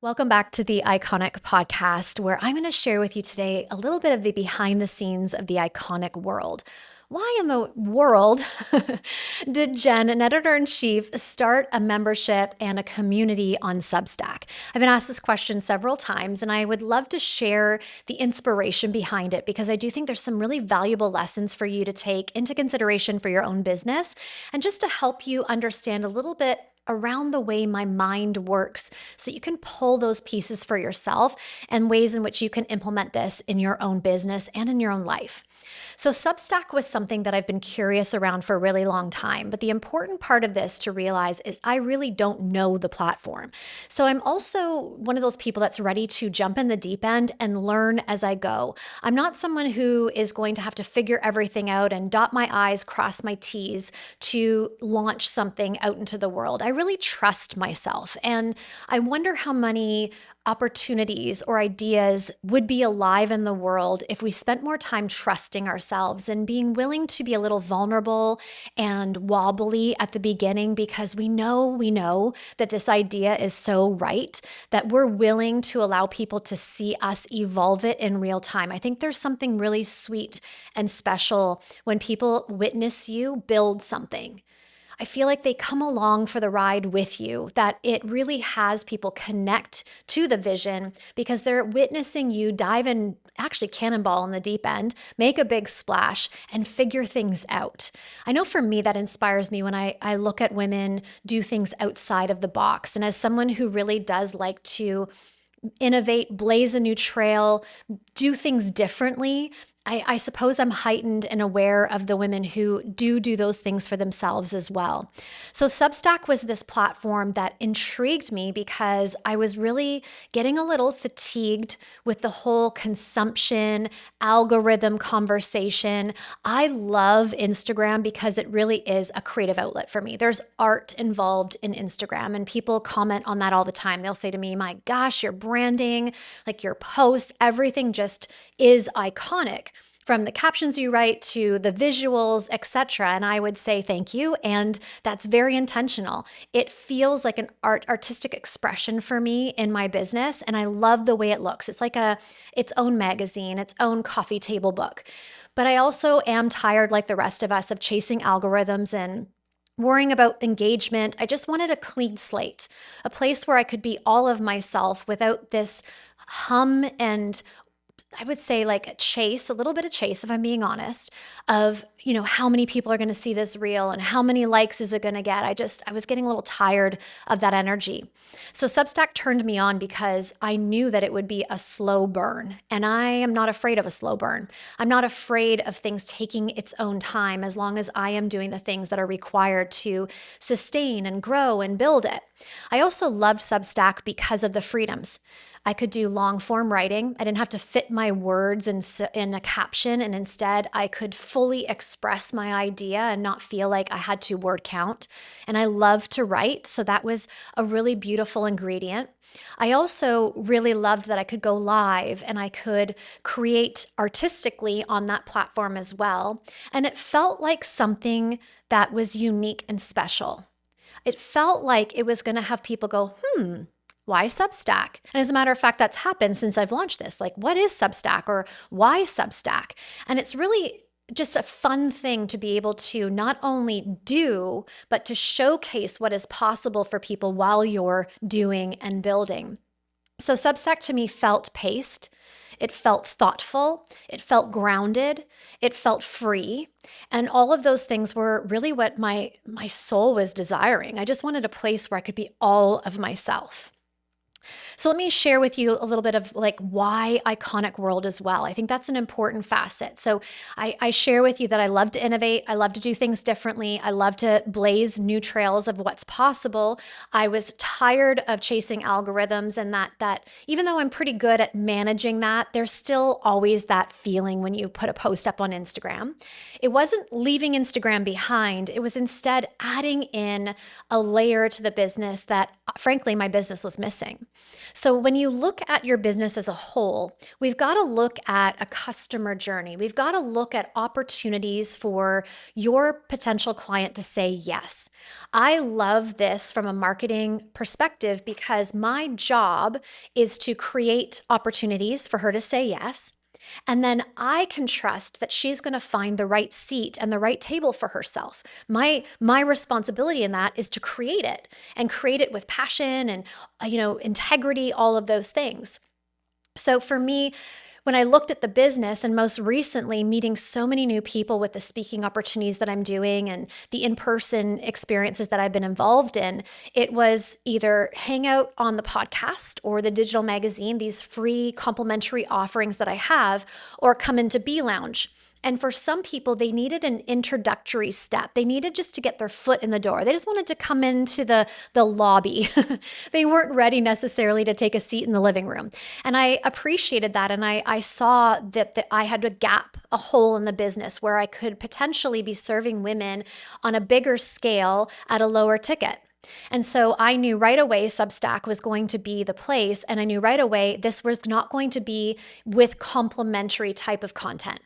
Welcome back to the Iconic podcast, where I'm going to share with you today a little bit of the behind the scenes of the iconic world. Why in the world did Jen, an editor in chief, start a membership and a community on Substack? I've been asked this question several times, and I would love to share the inspiration behind it because I do think there's some really valuable lessons for you to take into consideration for your own business and just to help you understand a little bit around the way my mind works so you can pull those pieces for yourself and ways in which you can implement this in your own business and in your own life. So Substack was something that I've been curious around for a really long time, but the important part of this to realize is I really don't know the platform. So I'm also one of those people that's ready to jump in the deep end and learn as I go. I'm not someone who is going to have to figure everything out and dot my I's, cross my T's to launch something out into the world. I really trust myself, and I wonder how many opportunities or ideas would be alive in the world if we spent more time trusting ourselves and being willing to be a little vulnerable and wobbly at the beginning because we know that this idea is so right that we're willing to allow people to see us evolve it in real time. I think there's something really sweet and special when people witness you build something. I feel like they come along for the ride with you, that it really has people connect to the vision because they're witnessing you dive in, actually cannonball in the deep end, make a big splash, and figure things out. I know for me, that inspires me when I look at women do things outside of the box. And as someone who really does like to innovate, blaze a new trail, do things differently, I suppose I'm heightened and aware of the women who do those things for themselves as well. So Substack was this platform that intrigued me because I was really getting a little fatigued with the whole consumption algorithm conversation. I love Instagram because it really is a creative outlet for me. There's art involved in Instagram, and people comment on that all the time. They'll say to me, "My gosh, your branding, like your posts, everything just is iconic." From the captions you write to the visuals, etc. And I would say thank you. And that's very intentional. It feels like an artistic expression for me in my business. And I love the way it looks. It's like its own magazine, its own coffee table book. But I also am tired, like the rest of us, of chasing algorithms and worrying about engagement. I just wanted a clean slate, a place where I could be all of myself without this hum and I would say like a little bit of chase, if I'm being honest, of, how many people are going to see this reel and how many likes is it going to get? I was getting a little tired of that energy. So Substack turned me on because I knew that it would be a slow burn. And I am not afraid of a slow burn. I'm not afraid of things taking its own time as long as I am doing the things that are required to sustain and grow and build it. I also loved Substack because of the freedoms. I could do long form writing. I didn't have to fit my words in a caption, and instead I could fully express my idea and not feel like I had to word count. And I love to write, so that was a really beautiful ingredient. I also really loved that I could go live and I could create artistically on that platform as well. And it felt like something that was unique and special. It felt like it was going to have people go, why Substack? And as a matter of fact, that's happened since I've launched this. Like, what is Substack or why Substack? And it's really just a fun thing to be able to not only do, but to showcase what is possible for people while you're doing and building. So Substack to me felt paced. It felt thoughtful. It felt grounded. It felt free. And all of those things were really what my soul was desiring. I just wanted a place where I could be all of myself. So let me share with you a little bit of like why iconic world as well. I think that's an important facet. So I share with you that I love to innovate. I love to do things differently. I love to blaze new trails of what's possible. I was tired of chasing algorithms and that even though I'm pretty good at managing that, there's still always that feeling when you put a post up on Instagram. It wasn't leaving Instagram behind. It was instead adding in a layer to the business that frankly my business was missing. So, when you look at your business as a whole, we've got to look at a customer journey. We've got to look at opportunities for your potential client to say yes. I love this from a marketing perspective because my job is to create opportunities for her to say yes. And then I can trust that she's going to find the right seat and the right table for herself. My responsibility in that is to create it and create it with passion and integrity, all of those things. So for me, when I looked at the business and most recently meeting so many new people with the speaking opportunities that I'm doing and the in-person experiences that I've been involved in, it was either hang out on the podcast or the digital magazine, these free complimentary offerings that I have, or come into B Lounge. And for some people, they needed an introductory step. They needed just to get their foot in the door. They just wanted to come into the lobby. They weren't ready necessarily to take a seat in the living room. And I appreciated that. And I saw that I had a gap, a hole in the business where I could potentially be serving women on a bigger scale at a lower ticket. And so I knew right away Substack was going to be the place. And I knew right away this was not going to be with complementary type of content.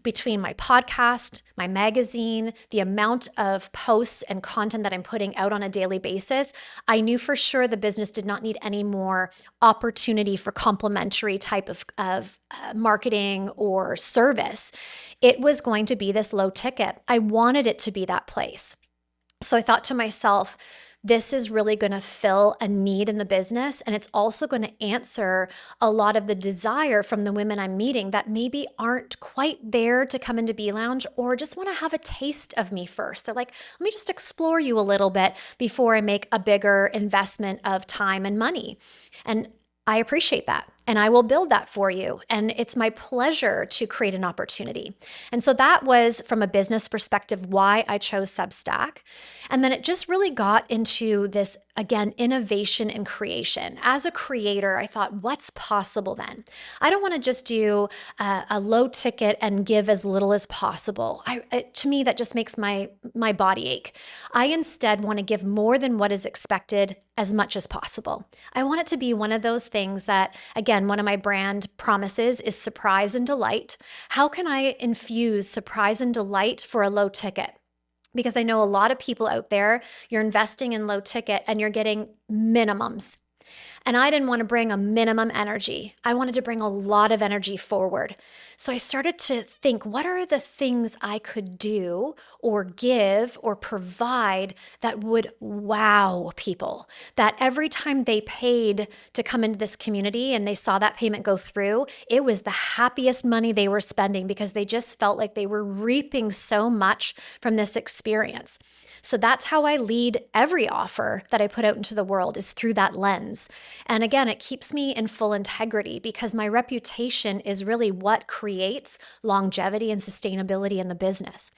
Between my podcast, my magazine, the amount of posts and content that I'm putting out on a daily basis, I knew for sure the business did not need any more opportunity for complementary type of marketing or service. It was going to be this low ticket. I wanted it to be that place. So I thought to myself, this is really going to fill a need in the business. And it's also going to answer a lot of the desire from the women I'm meeting that maybe aren't quite there to come into B Lounge or just want to have a taste of me first. They're like, let me just explore you a little bit before I make a bigger investment of time and money. And I appreciate that. And I will build that for you. And it's my pleasure to create an opportunity. And so that was, from a business perspective, why I chose Substack. And then it just really got into this, again, innovation and creation. As a creator, I thought, what's possible then? I don't want to just do a low ticket and give as little as possible. To me, that just makes my body ache. I instead want to give more than what is expected as much as possible. I want it to be one of those things that, again, one of my brand promises is surprise and delight. How can I infuse surprise and delight for a low ticket? Because I know a lot of people out there, you're investing in low ticket and you're getting minimums. And I didn't want to bring a minimum energy. I wanted to bring a lot of energy forward. So I started to think, what are the things I could do or give or provide that would wow people? That every time they paid to come into this community and they saw that payment go through, it was the happiest money they were spending because they just felt like they were reaping so much from this experience. So that's how I lead every offer that I put out into the world, is through that lens. And again, it keeps me in full integrity because my reputation is really what creates longevity and sustainability in the business.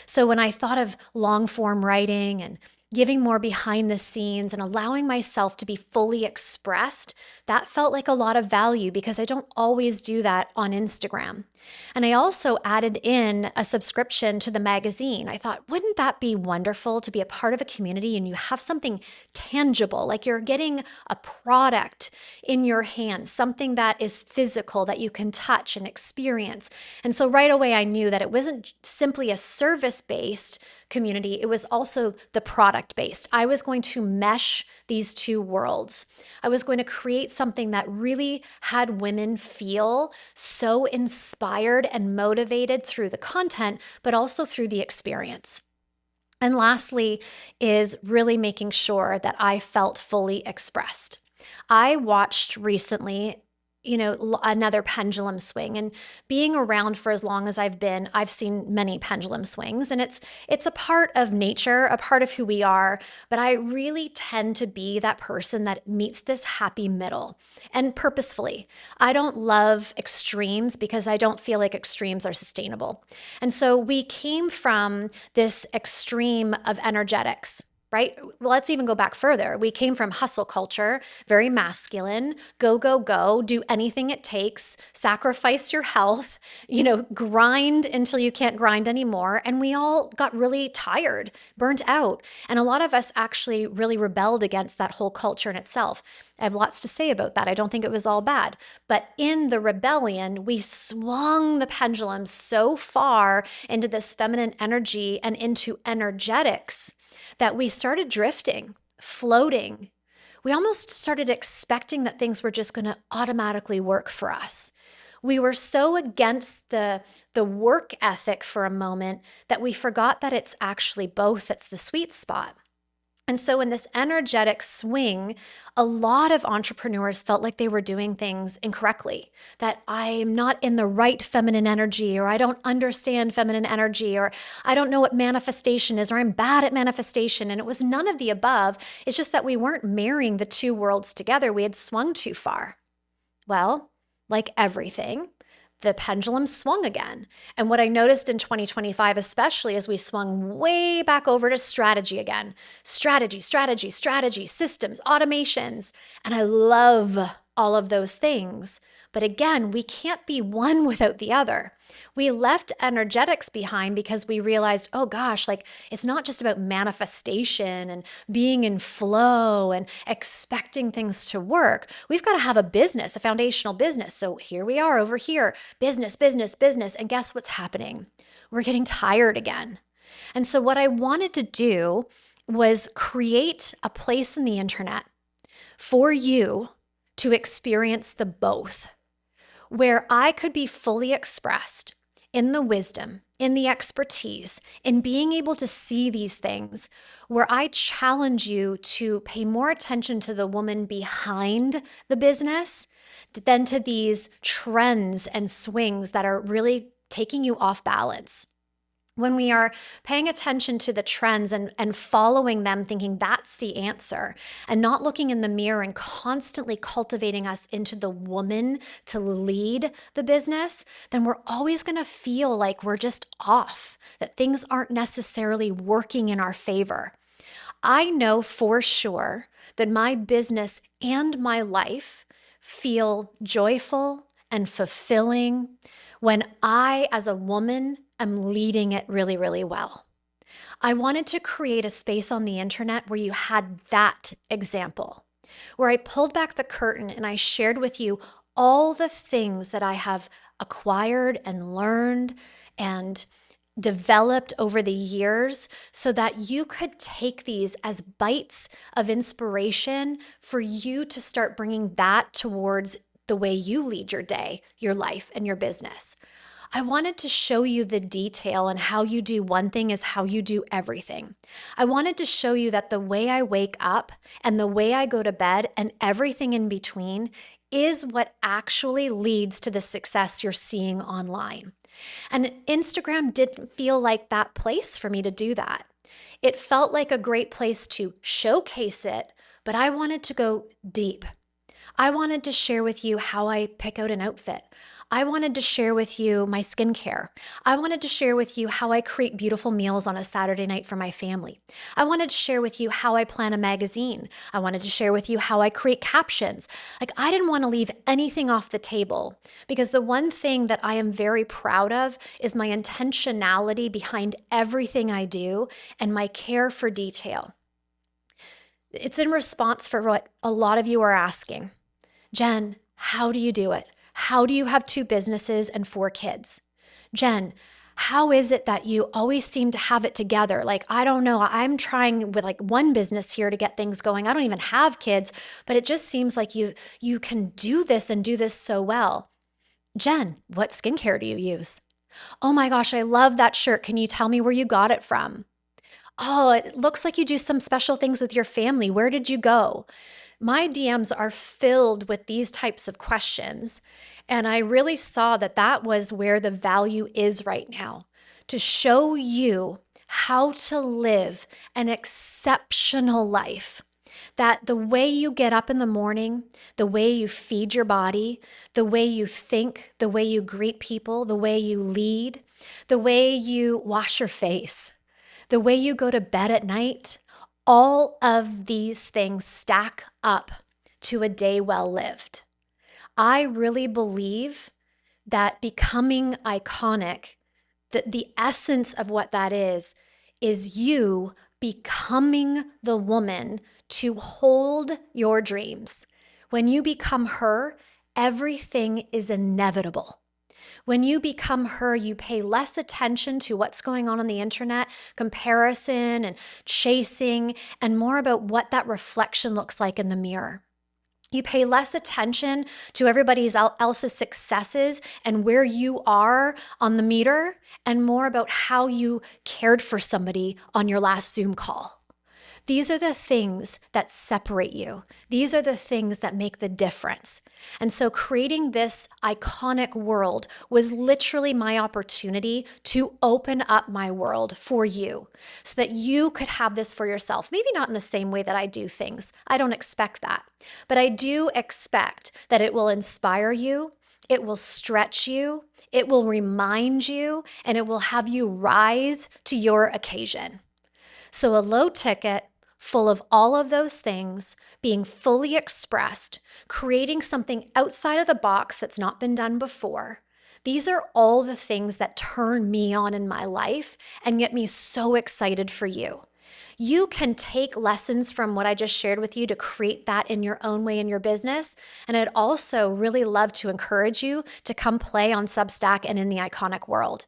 So when I thought of long form writing and giving more behind the scenes and allowing myself to be fully expressed, that felt like a lot of value because I don't always do that on Instagram. And I also added in a subscription to the magazine. I thought, wouldn't that be wonderful to be a part of a community and you have something tangible, like you're getting a product in your hands, something that is physical that you can touch and experience. And so right away I knew that it wasn't simply a service-based community, it was also the product-based. I was going to mesh these two worlds. I was going to create something that really had women feel so inspired and motivated through the content, but also through the experience. And lastly is really making sure that I felt fully expressed. I watched recently another pendulum swing, and being around for as long as I've been, I've seen many pendulum swings, and it's a part of nature, a part of who we are, but I really tend to be that person that meets this happy middle, and purposefully. I don't love extremes because I don't feel like extremes are sustainable. And so we came from this extreme of energetics, right? Well, let's even go back further. We came from hustle culture, very masculine, go, go, go, do anything it takes, sacrifice your health, grind until you can't grind anymore. And we all got really tired, burnt out. And a lot of us actually really rebelled against that whole culture in itself. I have lots to say about that. I don't think it was all bad. But in the rebellion, we swung the pendulum so far into this feminine energy and into energetics that we started drifting, floating. We almost started expecting that things were just going to automatically work for us. We were so against the work ethic for a moment that we forgot that it's actually both. That's the sweet spot. And so in this energetic swing, a lot of entrepreneurs felt like they were doing things incorrectly, that I'm not in the right feminine energy, or I don't understand feminine energy, or I don't know what manifestation is, or I'm bad at manifestation. And it was none of the above. It's just that we weren't marrying the two worlds together. We had swung too far. Well, like everything, the pendulum swung again. And what I noticed in 2025, especially as we swung way back over to strategy again, strategy, systems, automations. And I love all of those things. But again, we can't be one without the other. We left energetics behind because we realized, oh gosh, like it's not just about manifestation and being in flow and expecting things to work. We've got to have a business, a foundational business. So here we are over here, business. And guess what's happening? We're getting tired again. And so what I wanted to do was create a place in the internet for you to experience the both, where I could be fully expressed in the wisdom, in the expertise, in being able to see these things, where I challenge you to pay more attention to the woman behind the business than to these trends and swings that are really taking you off balance. When we are paying attention to the trends and following them, thinking that's the answer, and not looking in the mirror and constantly cultivating us into the woman to lead the business, then we're always going to feel like we're just off, that things aren't necessarily working in our favor. I know for sure that my business and my life feel joyful and fulfilling when I, as a woman, am leading it really, really well. I wanted to create a space on the internet where you had that example, where I pulled back the curtain and I shared with you all the things that I have acquired and learned and developed over the years so that you could take these as bites of inspiration for you to start bringing that towards the way you lead your day, your life, and your business. I wanted to show you the detail and how you do one thing is how you do everything. I wanted to show you that the way I wake up and the way I go to bed and everything in between is what actually leads to the success you're seeing online. And Instagram didn't feel like that place for me to do that. It felt like a great place to showcase it, but I wanted to go deep. I wanted to share with you how I pick out an outfit. I wanted to share with you my skincare. I wanted to share with you how I create beautiful meals on a Saturday night for my family. I wanted to share with you how I plan a magazine. I wanted to share with you how I create captions. Like, I didn't want to leave anything off the table because the one thing that I am very proud of is my intentionality behind everything I do and my care for detail. It's in response for what a lot of you are asking. Jen, how do you do it? How do you have 2 businesses and 4 kids? Jen, how is it that you always seem to have it together? Like, I don't know, I'm trying with like one business here to get things going. I don't even have kids, but it just seems like you can do this and do this so well. Jen, what skincare do you use? Oh my gosh, I love that shirt. Can you tell me where you got it from? Oh, it looks like you do some special things with your family. Where did you go? My DMs are filled with these types of questions. And I really saw that that was where the value is right now, to show you how to live an exceptional life. That the way you get up in the morning, the way you feed your body, the way you think, the way you greet people, the way you lead, the way you wash your face, the way you go to bed at night, All of these things stack up to a day well lived. I really believe that becoming iconic, that the essence of what that is you becoming the woman to hold your dreams. When you become her, everything is inevitable. When you become her, you pay less attention to what's going on the internet, comparison and chasing, and more about what that reflection looks like in the mirror. You pay less attention to everybody else's successes and where you are on the meter, and more about how you cared for somebody on your last Zoom call. These are the things that separate you. These are the things that make the difference. And so creating this iconic world was literally my opportunity to open up my world for you so that you could have this for yourself. Maybe not in the same way that I do things. I don't expect that. But I do expect that it will inspire you, it will stretch you, it will remind you, and it will have you rise to your occasion. So a low ticket, full of all of those things, being fully expressed, creating something outside of the box that's not been done before. These are all the things that turn me on in my life and get me so excited for you. You can take lessons from what I just shared with you to create that in your own way in your business. And I'd also really love to encourage you to come play on Substack and in the iconic world.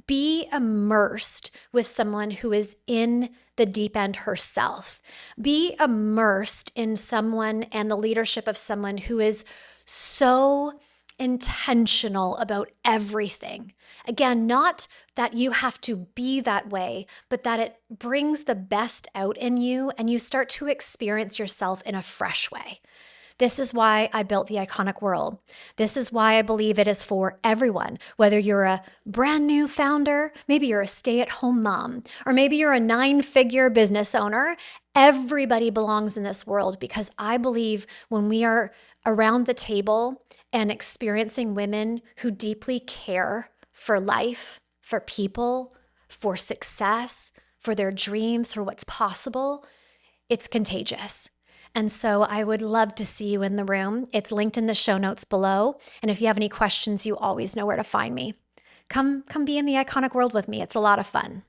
Be immersed with someone who is in the deep end herself. Be immersed in someone and the leadership of someone who is so intentional about everything. Again, not that you have to be that way, but that it brings the best out in you and you start to experience yourself in a fresh way. This is why I built the iconic world. This is why I believe it is for everyone, whether you're a brand new founder, maybe you're a stay-at-home mom, or maybe you're a 9-figure business owner. Everybody belongs in this world because I believe when we are around the table and experiencing women who deeply care for life, for people, for success, for their dreams, for what's possible, it's contagious. And so I would love to see you in the room. It's linked in the show notes below. And if you have any questions, you always know where to find me. Come be in the iconic world with me. It's a lot of fun.